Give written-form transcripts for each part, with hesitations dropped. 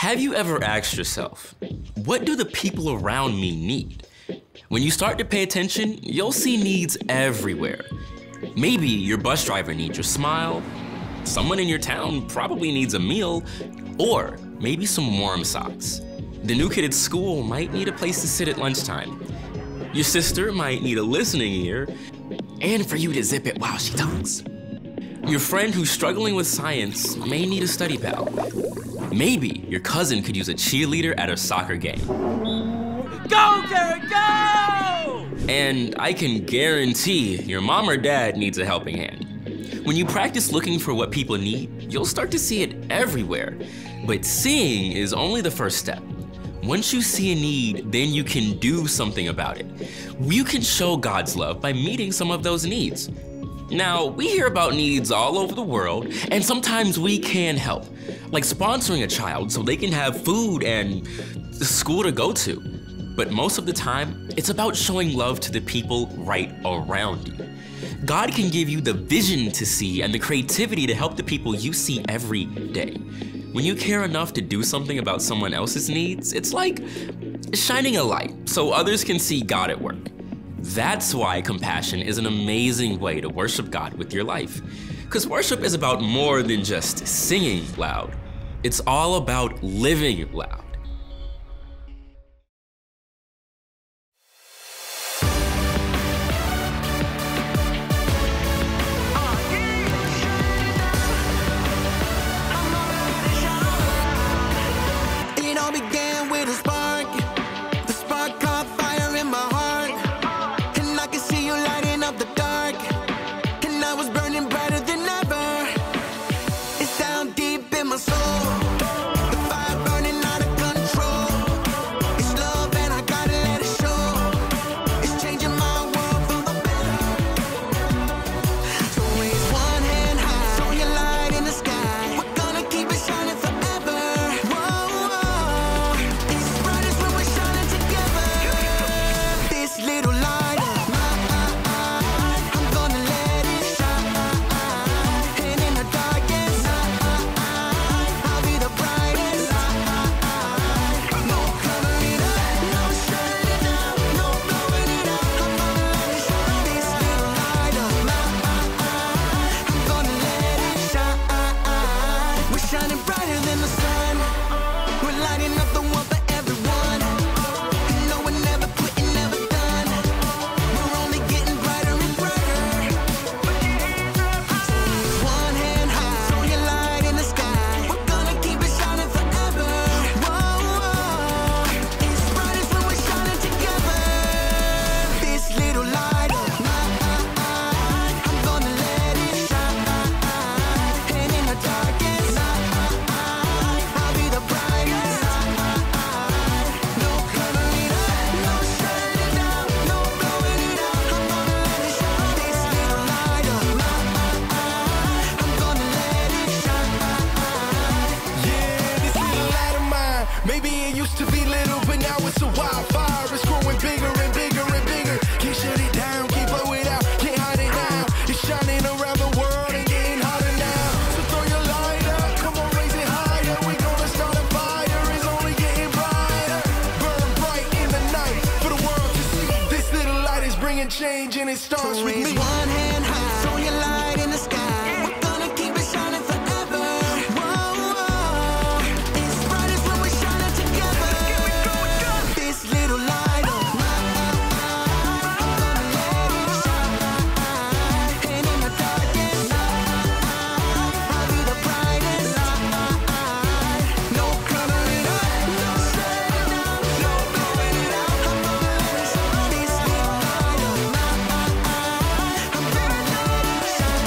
Have you ever asked yourself, what do the people around me need? When you start to pay attention, you'll see needs everywhere. Maybe your bus driver needs your smile, someone in your town probably needs a meal, or maybe some warm socks. The new kid at school might need a place to sit at lunchtime. Your sister might need a listening ear, and for you to zip it while she talks. Your friend who's struggling with science may need a study pal. Maybe your cousin could use a cheerleader at a soccer game. Go, Garrett, go! And I can guarantee your mom or dad needs a helping hand. When you practice looking for what people need, you'll start to see it everywhere. But seeing is only the first step. Once you see a need, then you can do something about it. You can show God's love by meeting some of those needs. Now, we hear about needs all over the world, and sometimes we can help, like sponsoring a child so they can have food and school to go to. But most of the time, it's about showing love to the people right around you. God can give you the vision to see and the creativity to help the people you see every day. When you care enough to do something about someone else's needs, it's like shining a light so others can see God at work. That's why compassion is an amazing way to worship God with your life. Because worship is about more than just singing loud. It's all about living loud. It all began with a spark. The spark caught fire in my heart. And I could see you lighting up the dark. And I was burning brighter than ever. It's down deep in my soul. The fire burning out of control. It's love and I gotta let it show. It's changing my world for the better. So raise one hand high, show your light in the sky. We're gonna keep it shining forever. Whoa, it's brightest when we're shining together. This little light of mine, I'm gonna let it shine. And in the darkest night, I'll be the brightest light. No covering it up, no shutting it down, no blowing it out. I'm gonna let it shine. This little light of mine, I'm gonna let it shine. We're shining brighter than the sun. We're lighting up the world for everyone. And no, we're never quitting, never done. We're only getting brighter and brighter. So raise one hand high, show your light in the sky. We're gonna keep it shining forever. Whoa, it's brightest when we're shining together. This little light of mine, I'm gonna let it shine. And in the darkest night, I'll be the brightest light. No covering it up, no shutting it down, no blowing it out. I'm gonna let it shine. This little light of mine, I'm gonna let it shine. Yeah, this little light of mine. Maybe it used to be little, but now it's a wildfire. It's growing bigger and bigger and bigger. Can't shut it down, can't blow it out, can't hide it now. It's shining around the world and getting hotter now. So throw your light up, come on, raise it higher. We're gonna start a fire, it's only getting brighter. Burn bright in the night for the world to see. This little light is bringing change and it starts So with raise me. one hand high, show your light in the sky. We're gonna keep it shining forever. Whoa, it's brightest when we're shining together. This little light of mine, I'm gonna let it shine. And in the darkest night, I'll be the brightest light. No covering up, no shutting it down, no blowing it out. I'm gonna let it shine. This little light of mine, I'm gonna let it shine.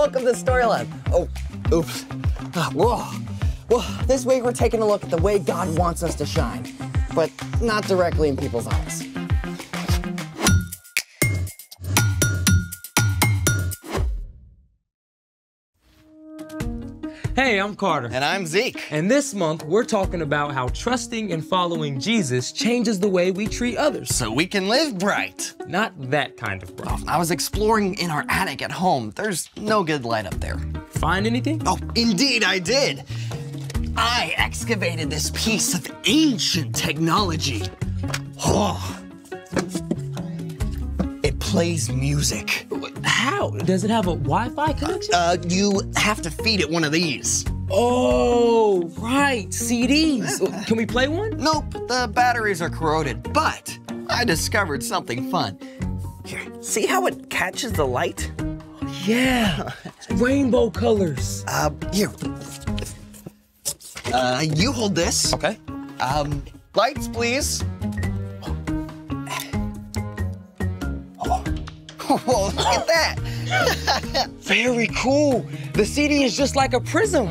welcome to Storyland. Oh, oops. Whoa. Well, this week we're taking a look at the way God wants us to shine, but not directly in people's eyes. Hey, I'm Carter. And I'm Zeke. And this month, we're talking about how trusting and following Jesus changes the way we treat others. So we can live bright. Not that kind of bright. I was exploring in our attic at home. There's no good light up there. Find anything? Oh, indeed I did. I excavated this piece of ancient technology. Oh. It plays music. How? Does it have a Wi-Fi connection? You have to feed it one of these. Oh, right, CDs. Can we play one? Nope, the batteries are corroded, but I discovered something fun. Here, see how it catches the light? Yeah, rainbow colors. Here. You hold this. Okay. Lights, please. Whoa, look at that. Very cool. The CD is just like a prism.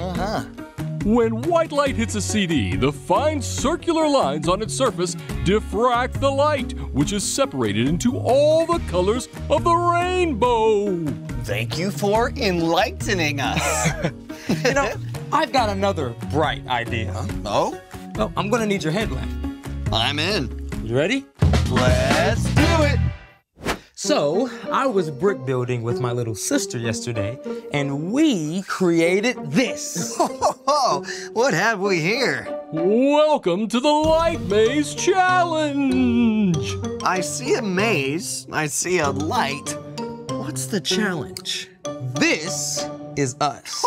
When white light hits a CD, the fine circular lines on its surface diffract the light, which is separated into all the colors of the rainbow. Thank you for enlightening us. You know, I've got another bright idea. Oh? Oh, I'm gonna need your headlamp. I'm in. You ready? Let's do it. So, I was brick building with my little sister yesterday, and we created this. Oh, what have we here? Welcome to the Light Maze Challenge! I see a maze. I see a light. What's the challenge? This is us.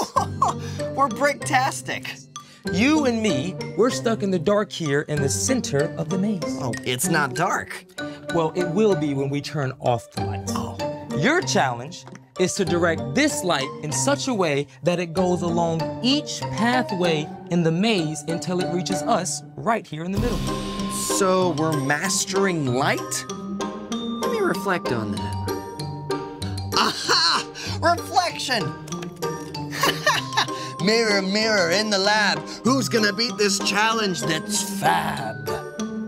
We're bricktastic. You and me, we're stuck in the dark here in the center of the maze. Oh, it's not dark. Well, it will be when we turn off the lights. Oh. Your challenge is to direct this light in such a way that it goes along each pathway in the maze until it reaches us right here in the middle. So we're mastering light? Let me reflect on that. Aha! Reflection! Mirror, mirror in the lab, who's gonna beat this challenge that's fab?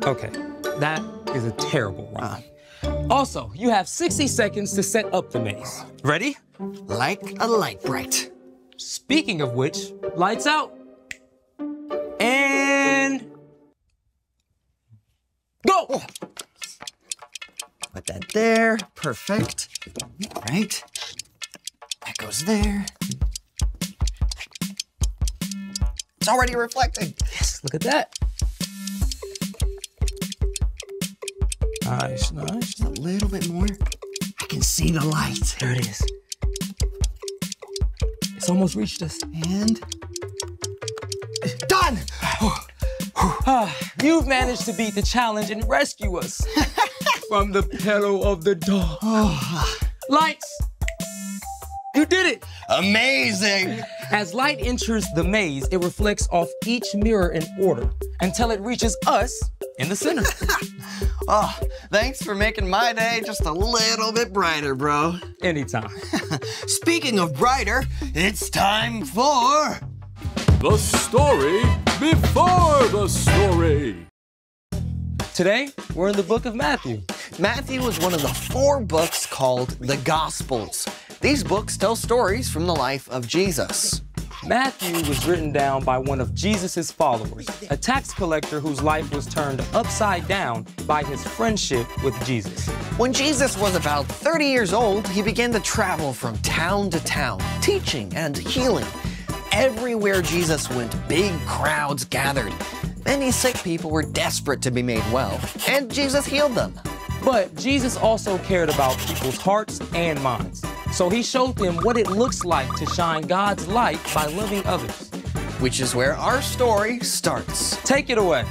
Okay, that is a terrible rhyme. Also, you have 60 seconds to set up the maze. Ready? Like a light bright. Speaking of which, lights out. And go! Put that there, perfect. Right? That goes there. It's already reflecting. Yes, look at that. Nice, nice. Just a little bit more. I can see the light. There it is. It's almost reached us. And done! You've managed to beat the challenge and rescue us from the peril of the dark. Lights! You did it! Amazing! As light enters the maze, it reflects off each mirror in order until it reaches us in the center. Oh, thanks for making my day just a little bit brighter, bro. Anytime. Speaking of brighter, it's time for The story before the story. Today, we're in the book of Matthew. Matthew was one of the 4 books called the Gospels. These books tell stories from the life of Jesus. Matthew was written down by one of Jesus' followers, a tax collector whose life was turned upside down by his friendship with Jesus. When Jesus was about 30 years old, he began to travel from town to town, teaching and healing. Everywhere Jesus went, big crowds gathered. Many sick people were desperate to be made well, and Jesus healed them. But Jesus also cared about people's hearts and minds. So he showed them what it looks like to shine God's light by loving others. Which is where our story starts. Take it away.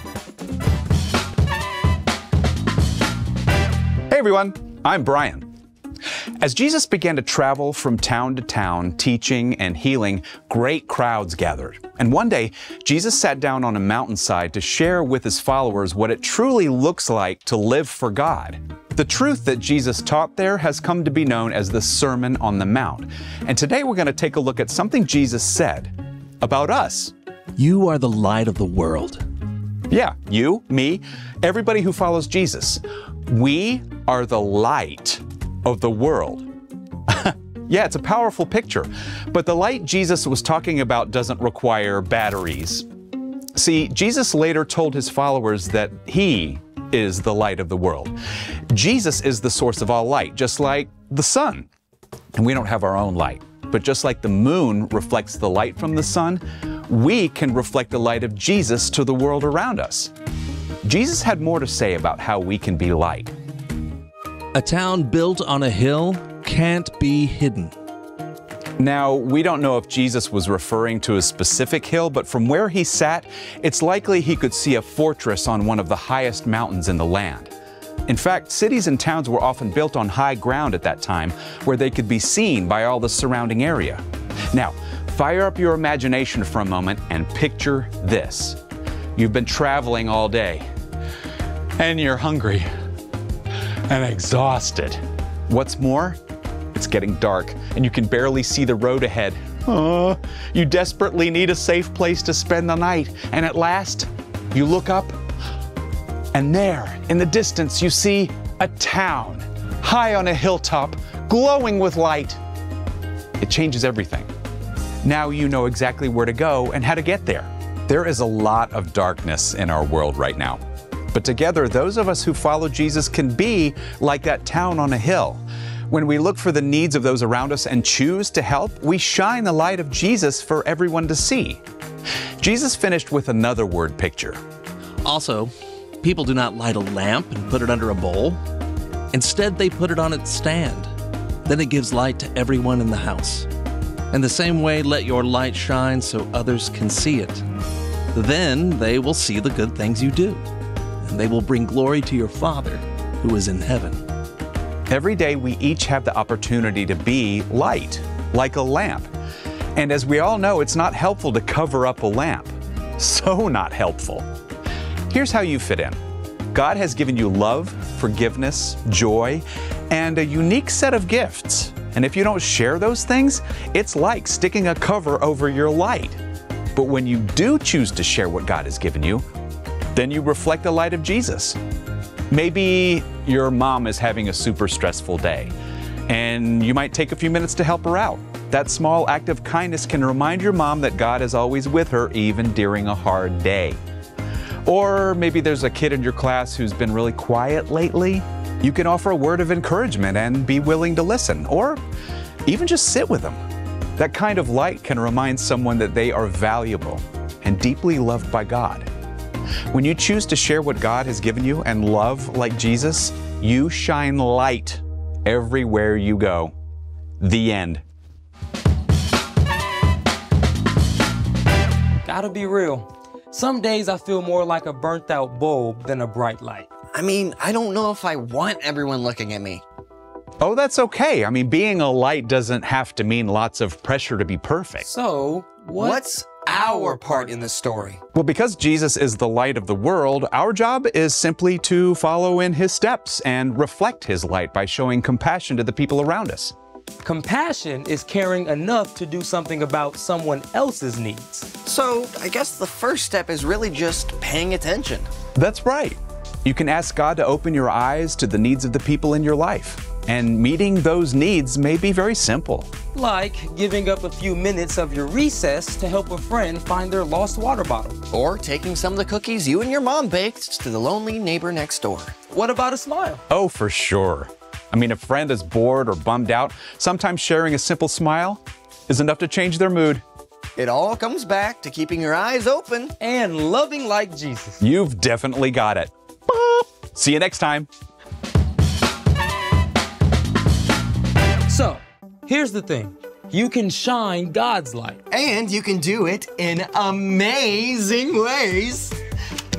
Hey everyone, I'm Brian. As Jesus began to travel from town to town, teaching and healing, great crowds gathered. And one day, Jesus sat down on a mountainside to share with his followers what it truly looks like to live for God. The truth that Jesus taught there has come to be known as the Sermon on the Mount. And today we're going to take a look at something Jesus said about us. You are the light of the world. Yeah, you, me, everybody who follows Jesus. We are the light of the world. Yeah, it's a powerful picture. But the light Jesus was talking about doesn't require batteries. See, Jesus later told his followers that he is the light of the world. Jesus is the source of all light, just like the sun. And we don't have our own light. But just like the moon reflects the light from the sun, we can reflect the light of Jesus to the world around us. Jesus had more to say about how we can be light. A town built on a hill can't be hidden. Now, we don't know if Jesus was referring to a specific hill, but from where he sat, it's likely he could see a fortress on one of the highest mountains in the land. In fact, cities and towns were often built on high ground at that time, where they could be seen by all the surrounding area. Now, fire up your imagination for a moment and picture this. You've been traveling all day, and you're hungry and exhausted. What's more, it's getting dark, and you can barely see the road ahead. You desperately need a safe place to spend the night, and at last, you look up, and there, in the distance, you see a town, high on a hilltop, glowing with light. It changes everything. Now you know exactly where to go and how to get there. There is a lot of darkness in our world right now. But together, those of us who follow Jesus can be like that town on a hill. When we look for the needs of those around us and choose to help, we shine the light of Jesus for everyone to see. Jesus finished with another word picture. Also, people do not light a lamp and put it under a bowl. Instead, they put it on its stand. Then it gives light to everyone in the house. In the same way, let your light shine so others can see it. Then they will see the good things you do, and they will bring glory to your Father who is in heaven. Every day we each have the opportunity to be light, like a lamp. And as we all know, it's not helpful to cover up a lamp. So not helpful. Here's how you fit in. God has given you love, forgiveness, joy, and a unique set of gifts. And if you don't share those things, it's like sticking a cover over your light. But when you do choose to share what God has given you, then you reflect the light of Jesus. Maybe your mom is having a super stressful day, and you might take a few minutes to help her out. That small act of kindness can remind your mom that God is always with her, even during a hard day. Or maybe there's a kid in your class who's been really quiet lately. You can offer a word of encouragement and be willing to listen, or even just sit with them. That kind of light can remind someone that they are valuable and deeply loved by God. When you choose to share what God has given you and love like Jesus, you shine light everywhere you go. The end. Gotta be real. Some days I feel more like a burnt out bulb than a bright light. I mean, I don't know if I want everyone looking at me. Oh, that's okay. I mean, being a light doesn't have to mean lots of pressure to be perfect. So, what's our part in the story? Well, because Jesus is the light of the world, our job is simply to follow in his steps and reflect his light by showing compassion to the people around us. Compassion is caring enough to do something about someone else's needs. So I guess the first step is really just paying attention. That's right. You can ask God to open your eyes to the needs of the people in your life. And meeting those needs may be very simple. Like giving up a few minutes of your recess to help a friend find their lost water bottle. Or taking some of the cookies you and your mom baked to the lonely neighbor next door. What about a smile? Oh, for sure. I mean, if a friend is bored or bummed out, sometimes sharing a simple smile is enough to change their mood. It all comes back to keeping your eyes open and loving like Jesus. You've definitely got it. Boop. See you next time. So, here's the thing. You can shine God's light. And you can do it in amazing ways.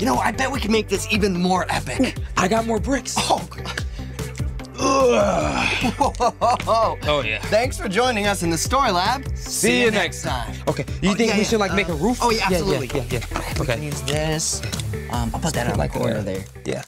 You know, I bet we can make this even more epic. Ooh, I got more bricks. Oh, oh yeah. Thanks for joining us in the Story Lab. See you next time. Okay, you think we should like make a roof? Oh yeah, absolutely. Yeah. We can use this. I'll put that on the corner there. Yeah.